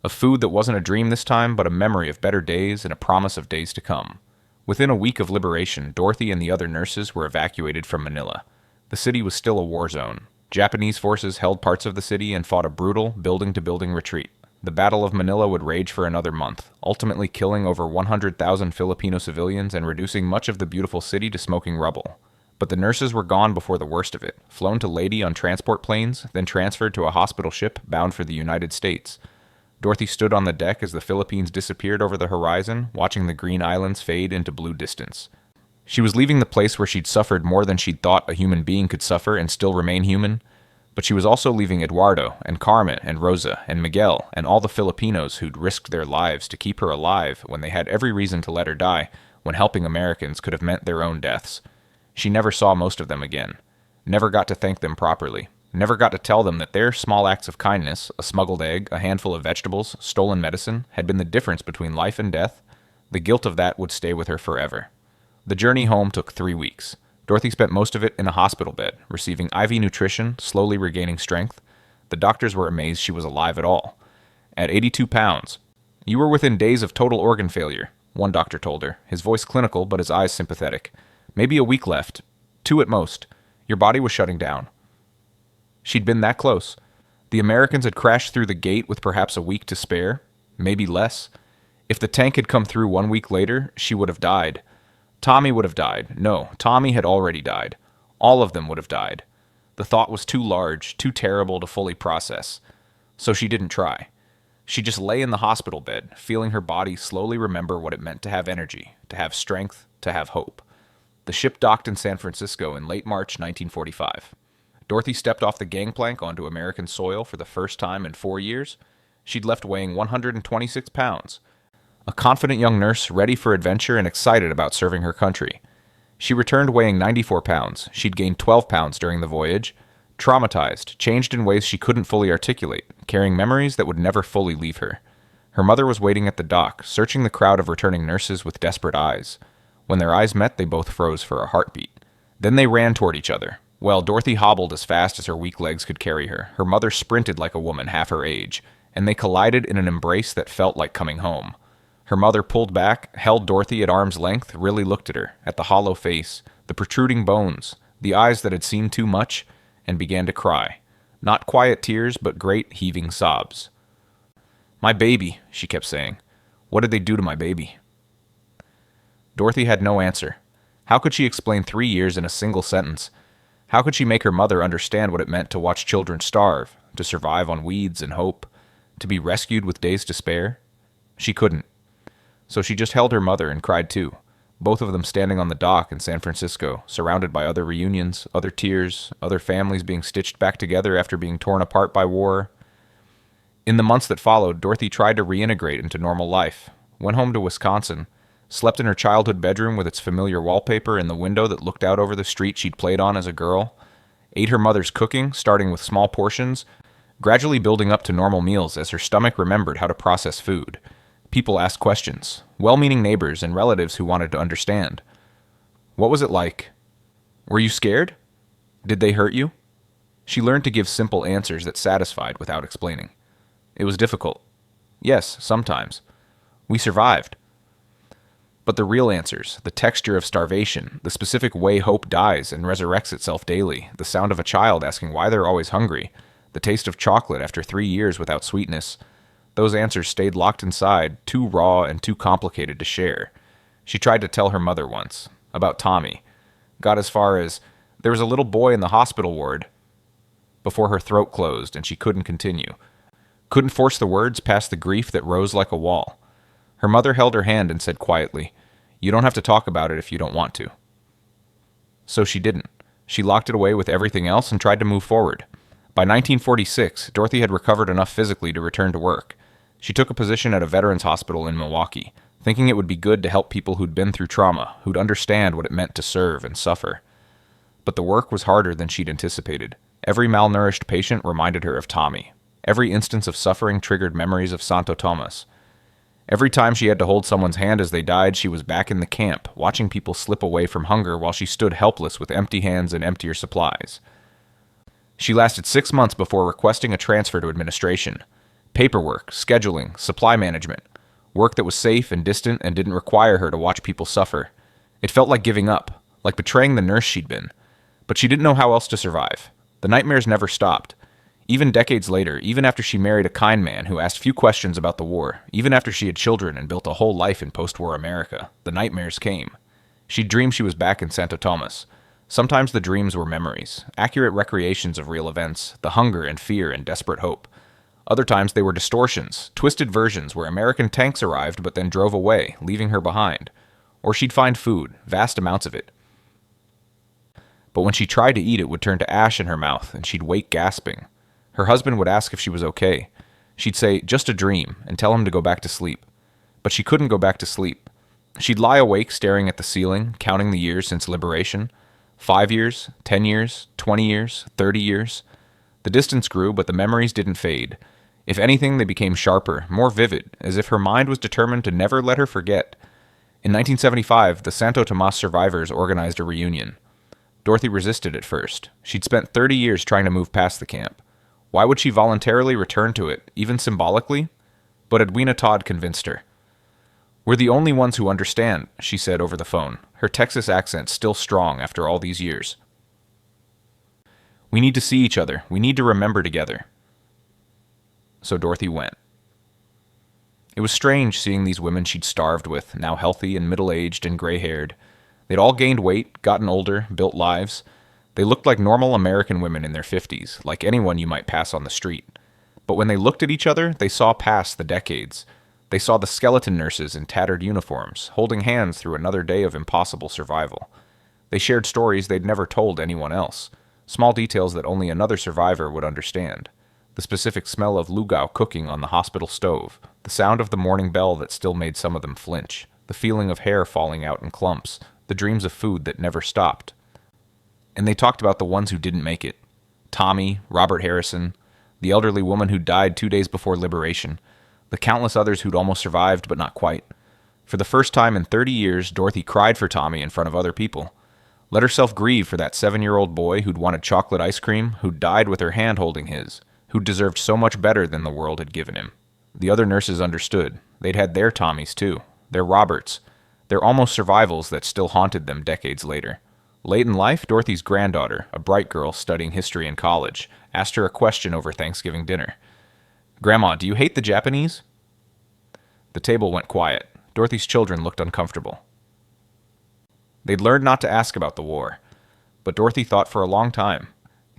Of food that wasn't a dream this time, but a memory of better days and a promise of days to come. Within a week of liberation, Dorothy and the other nurses were evacuated from Manila. The city was still a war zone. Japanese forces held parts of the city and fought a brutal, building-to-building retreat. The Battle of Manila would rage for another month, ultimately killing over 100,000 Filipino civilians and reducing much of the beautiful city to smoking rubble. But the nurses were gone before the worst of it, flown to Leyte on transport planes, then transferred to a hospital ship bound for the United States. Dorothy stood on the deck as the Philippines disappeared over the horizon, watching the green islands fade into blue distance. She was leaving the place where she'd suffered more than she'd thought a human being could suffer and still remain human, but she was also leaving Eduardo and Carmen and Rosa and Miguel and all the Filipinos who'd risked their lives to keep her alive when they had every reason to let her die, when helping Americans could have meant their own deaths. She never saw most of them again, never got to thank them properly. Never got to tell them that their small acts of kindness, a smuggled egg, a handful of vegetables, stolen medicine, had been the difference between life and death. The guilt of that would stay with her forever. The journey home took 3 weeks. Dorothy spent most of it in a hospital bed, receiving IV nutrition, slowly regaining strength. The doctors were amazed she was alive at all. At 82 pounds. "You were within days of total organ failure," one doctor told her, his voice clinical but his eyes sympathetic. "Maybe a week left. 2 at most. Your body was shutting down." She'd been that close. The Americans had crashed through the gate with perhaps a week to spare, maybe less. If the tank had come through 1 week later, she would have died. Tommy would have died. No, Tommy had already died. All of them would have died. The thought was too large, too terrible to fully process. So she didn't try. She just lay in the hospital bed, feeling her body slowly remember what it meant to have energy, to have strength, to have hope. The ship docked in San Francisco in late March 1945. Dorothy stepped off the gangplank onto American soil for the first time in 4 years. She'd left weighing 126 pounds. A confident young nurse ready for adventure and excited about serving her country. She returned weighing 94 pounds. She'd gained 12 pounds during the voyage. Traumatized, changed in ways she couldn't fully articulate, carrying memories that would never fully leave her. Her mother was waiting at the dock, searching the crowd of returning nurses with desperate eyes. When their eyes met, they both froze for a heartbeat. Then they ran toward each other. Well, Dorothy hobbled as fast as her weak legs could carry her. Her mother sprinted like a woman half her age, and they collided in an embrace that felt like coming home. Her mother pulled back, held Dorothy at arm's length, really looked at her, at the hollow face, the protruding bones, the eyes that had seen too much, and began to cry. Not quiet tears, but great heaving sobs. "My baby," she kept saying. "What did they do to my baby?" Dorothy had no answer. How could she explain 3 years in a single sentence? How could she make her mother understand what it meant to watch children starve, to survive on weeds and hope, to be rescued with days to spare? She couldn't. So she just held her mother and cried too, both of them standing on the dock in San Francisco, surrounded by other reunions, other tears, other families being stitched back together after being torn apart by war. In the months that followed, Dorothy tried to reintegrate into normal life, went home to Wisconsin, slept in her childhood bedroom with its familiar wallpaper and the window that looked out over the street she'd played on as a girl, ate her mother's cooking, starting with small portions, gradually building up to normal meals as her stomach remembered how to process food. People asked questions, well-meaning neighbors and relatives who wanted to understand. What was it like? Were you scared? Did they hurt you? She learned to give simple answers that satisfied without explaining. It was difficult. Yes, sometimes. We survived. But the real answers, the texture of starvation, the specific way hope dies and resurrects itself daily, the sound of a child asking why they're always hungry, the taste of chocolate after 3 years without sweetness, those answers stayed locked inside, too raw and too complicated to share. She tried to tell her mother once, about Tommy, got as far as, there was a little boy in the hospital ward, before her throat closed and she couldn't continue. Couldn't force the words past the grief that rose like a wall. Her mother held her hand and said quietly, "You don't have to talk about it if you don't want to." So she didn't. She locked it away with everything else and tried to move forward. By 1946, Dorothy had recovered enough physically to return to work. She took a position at a veterans hospital in Milwaukee, thinking it would be good to help people who'd been through trauma, who'd understand what it meant to serve and suffer. But the work was harder than she'd anticipated. Every malnourished patient reminded her of Tommy. Every instance of suffering triggered memories of Santo Tomas. Every time she had to hold someone's hand as they died, she was back in the camp, watching people slip away from hunger while she stood helpless with empty hands and emptier supplies. She lasted 6 months before requesting a transfer to administration. Paperwork, scheduling, supply management. Work that was safe and distant and didn't require her to watch people suffer. It felt like giving up, like betraying the nurse she'd been. But she didn't know how else to survive. The nightmares never stopped. Even decades later, even after she married a kind man who asked few questions about the war, even after she had children and built a whole life in post-war America, the nightmares came. She'd dreamed she was back in Santo Tomas. Sometimes the dreams were memories, accurate recreations of real events, the hunger and fear and desperate hope. Other times they were distortions, twisted versions where American tanks arrived but then drove away, leaving her behind. Or she'd find food, vast amounts of it. But when she tried to eat, it would turn to ash in her mouth, and she'd wake gasping. Her husband would ask if she was okay. She'd say, "Just a dream," and tell him to go back to sleep. But she couldn't go back to sleep. She'd lie awake staring at the ceiling, counting the years since liberation. 5 years, 10 years, 20 years, 30 years. The distance grew, but the memories didn't fade. If anything, they became sharper, more vivid, as if her mind was determined to never let her forget. In 1975, the Santo Tomas survivors organized a reunion. Dorothy resisted at first. She'd spent 30 years trying to move past the camp. Why would she voluntarily return to it, even symbolically? But Edwina Todd convinced her. "We're the only ones who understand," she said over the phone, her Texas accent still strong after all these years. "We need to see each other. We need to remember together." So Dorothy went. It was strange seeing these women she'd starved with, now healthy and middle-aged and gray-haired. They'd all gained weight, gotten older, built lives. They looked like normal American women in their 50s, like anyone you might pass on the street. But when they looked at each other, they saw past the decades. They saw the skeleton nurses in tattered uniforms, holding hands through another day of impossible survival. They shared stories they'd never told anyone else, small details that only another survivor would understand. The specific smell of lugao cooking on the hospital stove, the sound of the morning bell that still made some of them flinch, the feeling of hair falling out in clumps, the dreams of food that never stopped. And they talked about the ones who didn't make it. Tommy, Robert Harrison, the elderly woman who died 2 days before liberation, the countless others who'd almost survived but not quite. For the first time in 30 years, Dorothy cried for Tommy in front of other people. Let herself grieve for that 7-year-old boy who'd wanted chocolate ice cream, who'd died with her hand holding his, who deserved so much better than the world had given him. The other nurses understood. They'd had their Tommies too, their Roberts, their almost survivals that still haunted them decades later. Late in life, Dorothy's granddaughter, a bright girl studying history in college, asked her a question over Thanksgiving dinner. "Grandma, do you hate the Japanese?" The table went quiet. Dorothy's children looked uncomfortable. They'd learned not to ask about the war, but Dorothy thought for a long time,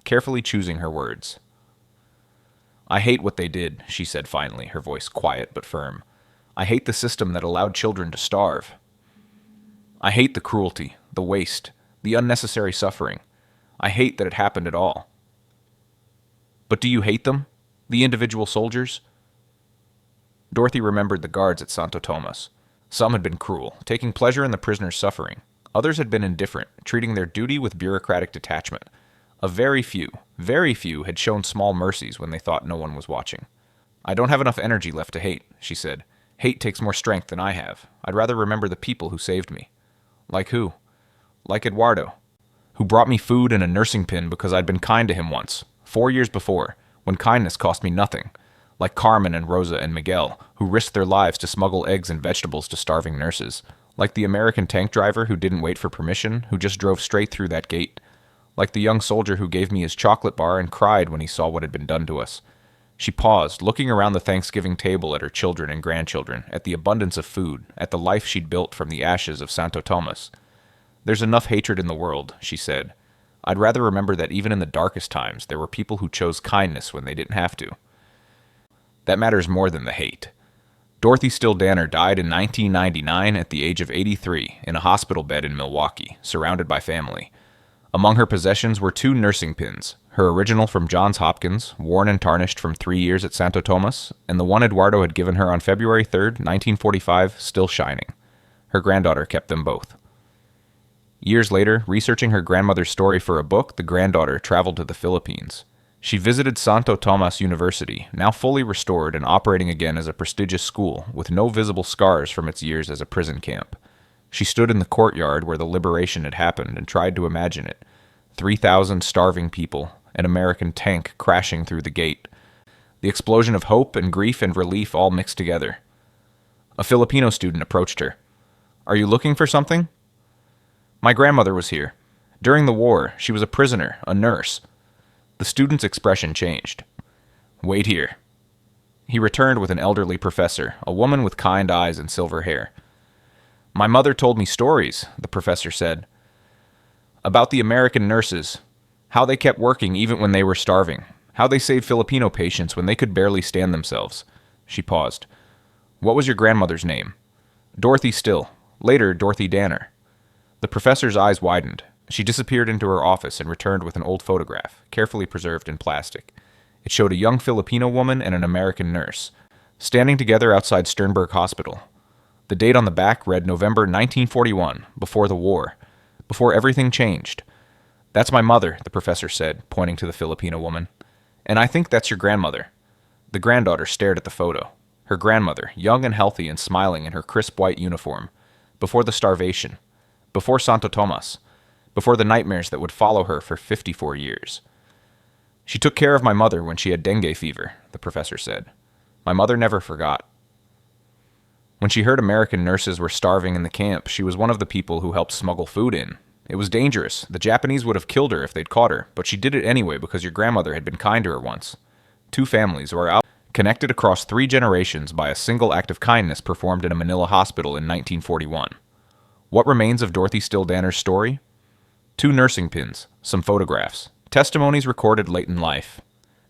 carefully choosing her words. "I hate what they did," she said finally, her voice quiet but firm. "I hate the system that allowed children to starve. I hate the cruelty, the waste, the unnecessary suffering. I hate that it happened at all." "But do you hate them? The individual soldiers?" Dorothy remembered the guards at Santo Tomas. Some had been cruel, taking pleasure in the prisoner's suffering. Others had been indifferent, treating their duty with bureaucratic detachment. A very few had shown small mercies when they thought no one was watching. "I don't have enough energy left to hate," she said. "Hate takes more strength than I have. I'd rather remember the people who saved me." "Like who?" "Like Eduardo, who brought me food and a nursing pin because I'd been kind to him once, 4 years before, when kindness cost me nothing. Like Carmen and Rosa and Miguel, who risked their lives to smuggle eggs and vegetables to starving nurses. Like the American tank driver who didn't wait for permission, who just drove straight through that gate. Like the young soldier who gave me his chocolate bar and cried when he saw what had been done to us." She paused, looking around the Thanksgiving table at her children and grandchildren, at the abundance of food, at the life she'd built from the ashes of Santo Tomas. "There's enough hatred in the world," she said. "I'd rather remember that even in the darkest times, there were people who chose kindness when they didn't have to. That matters more than the hate." Dorothy Still Danner died in 1999 at the age of 83 in a hospital bed in Milwaukee, surrounded by family. Among her possessions were 2 nursing pins, her original from Johns Hopkins, worn and tarnished from 3 years at Santo Tomas, and the one Eduardo had given her on February 3rd, 1945, still shining. Her granddaughter kept them both. Years later, researching her grandmother's story for a book, the granddaughter traveled to the Philippines. She visited Santo Tomas University, now fully restored and operating again as a prestigious school, with no visible scars from its years as a prison camp. She stood in the courtyard where the liberation had happened and tried to imagine it. 3,000 starving people, an American tank crashing through the gate. The explosion of hope and grief and relief all mixed together. A Filipino student approached her. "Are you looking for something?" "My grandmother was here. During the war, she was a prisoner, a nurse." The student's expression changed. "Wait here." He returned with an elderly professor, a woman with kind eyes and silver hair. "My mother told me stories," the professor said, "about the American nurses, how they kept working even when they were starving, how they saved Filipino patients when they could barely stand themselves." She paused. "What was your grandmother's name?" "Dorothy Still. Later, Dorothy Danner." The professor's eyes widened. She disappeared into her office and returned with an old photograph, carefully preserved in plastic. It showed a young Filipino woman and an American nurse, standing together outside Sternberg Hospital. The date on the back read November 1941, before the war, before everything changed. "That's my mother," the professor said, pointing to the Filipino woman. "And I think that's your grandmother." The granddaughter stared at the photo. Her grandmother, young and healthy and smiling in her crisp white uniform, before the starvation, before Santo Tomas, before the nightmares that would follow her for 54 years. "She took care of my mother when she had dengue fever," the professor said. "My mother never forgot." When she heard American nurses were starving in the camp, she was one of the people who helped smuggle food in. It was dangerous. The Japanese would have killed her if they'd caught her, but she did it anyway because your grandmother had been kind to her once. 2 families were out, connected across 3 generations by a single act of kindness performed in a Manila hospital in 1941. What remains of Dorothy Still Danner's story? 2 nursing pins, some photographs, testimonies recorded late in life.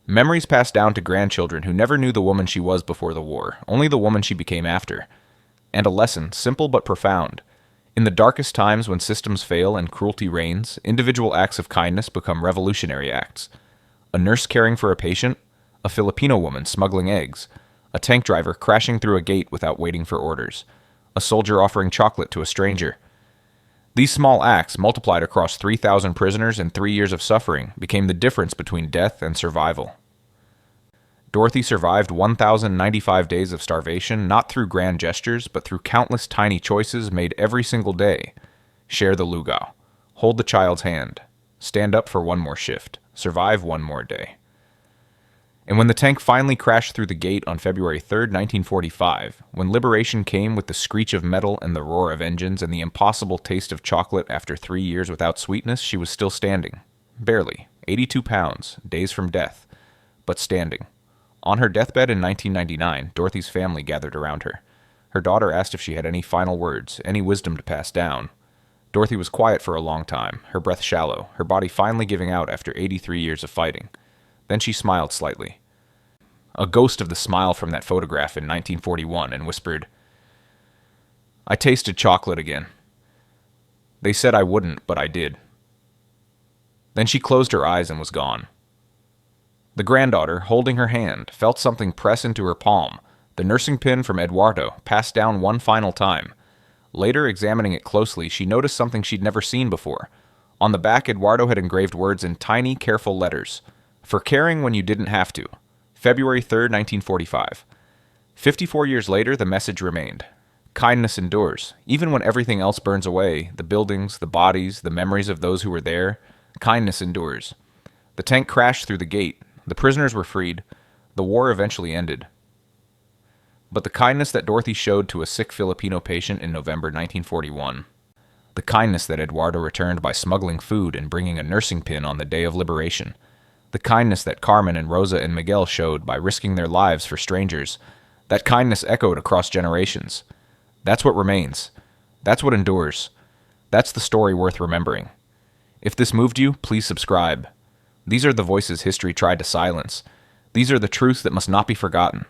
Memories passed down to grandchildren who never knew the woman she was before the war, only the woman she became after. And a lesson, simple but profound. In the darkest times when systems fail and cruelty reigns, individual acts of kindness become revolutionary acts. A nurse caring for a patient, a Filipino woman smuggling eggs, a tank driver crashing through a gate without waiting for orders, a soldier offering chocolate to a stranger. These small acts, multiplied across 3,000 prisoners and 3 years of suffering, became the difference between death and survival. Dorothy survived 1,095 days of starvation, not through grand gestures, but through countless tiny choices made every single day. Share the lugaw. Hold the child's hand. Stand up for one more shift. Survive one more day. And when the tank finally crashed through the gate on February 3rd, 1945, when liberation came with the screech of metal and the roar of engines and the impossible taste of chocolate after 3 years without sweetness, she was still standing. Barely. 82 pounds, days from death. But standing. On her deathbed in 1999, Dorothy's family gathered around her. Her daughter asked if she had any final words, any wisdom to pass down. Dorothy was quiet for a long time, her breath shallow, her body finally giving out after 83 years of fighting. Then she smiled slightly. A ghost of the smile from that photograph in 1941, and whispered, "I tasted chocolate again. They said I wouldn't, but I did." Then she closed her eyes and was gone. The granddaughter, holding her hand, felt something press into her palm, The nursing pin from Eduardo, passed down one final time. Later, examining it closely, she noticed something she'd never seen before. On the back, Eduardo had engraved words in tiny, careful letters. For caring when you didn't have to. February 3rd, 1945. 54 years later, the message remained. Kindness endures. Even when everything else burns away, the buildings, the bodies, the memories of those who were there, kindness endures. The tank crashed through the gate. The prisoners were freed. The war eventually ended. But the kindness that Dorothy showed to a sick Filipino patient in November 1941, the kindness that Eduardo returned by smuggling food and bringing a nursing pin on the day of liberation, the kindness that Carmen and Rosa and Miguel showed by risking their lives for strangers, that kindness echoed across generations. That's what remains. That's what endures. That's the story worth remembering. If this moved you, please subscribe. These are the voices history tried to silence. These are the truths that must not be forgotten.